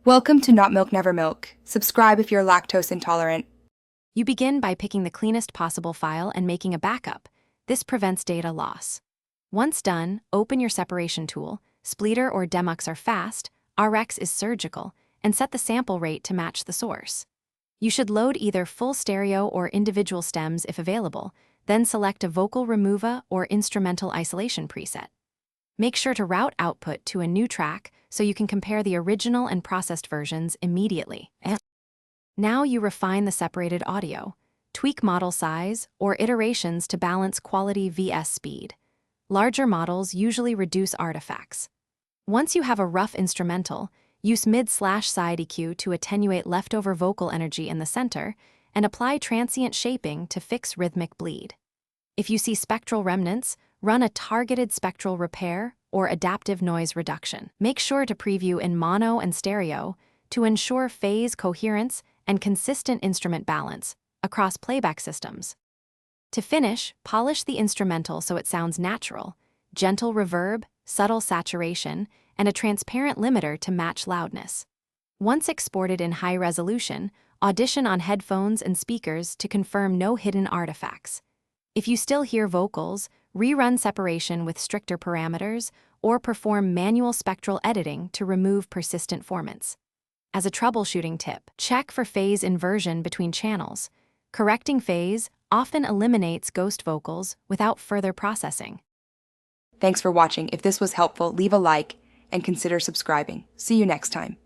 Welcome to Not Milk Never Milk. Subscribe if you're lactose intolerant. You begin by picking the cleanest possible file and making a backup. This prevents data loss. Once done, open your separation tool. Spleeter or Demux are fast, RX is surgical, and set the sample rate to match the source. You should load either full stereo or individual stems if available, then select a vocal remover or instrumental isolation preset. Make sure to route output to a new track so you can compare the original and processed versions immediately. Now you refine the separated audio, tweak model size or iterations to balance quality vs speed. Larger models usually reduce artifacts. Once you have a rough instrumental, use mid/side EQ to attenuate leftover vocal energy in the center and apply transient shaping to fix rhythmic bleed. If you see spectral remnants, run a targeted spectral repair or adaptive noise reduction. Make sure to preview in mono and stereo to ensure phase coherence and consistent instrument balance across playback systems. To finish, polish the instrumental so it sounds natural, gentle reverb, subtle saturation, and a transparent limiter to match loudness. Once exported in high resolution, audition on headphones and speakers to confirm no hidden artifacts. If you still hear vocals, rerun separation with stricter parameters or perform manual spectral editing to remove persistent formants. As a troubleshooting tip, check for phase inversion between channels. Correcting phase often eliminates ghost vocals without further processing. Thanks for watching. If this was helpful, leave a like and consider subscribing. See you next time.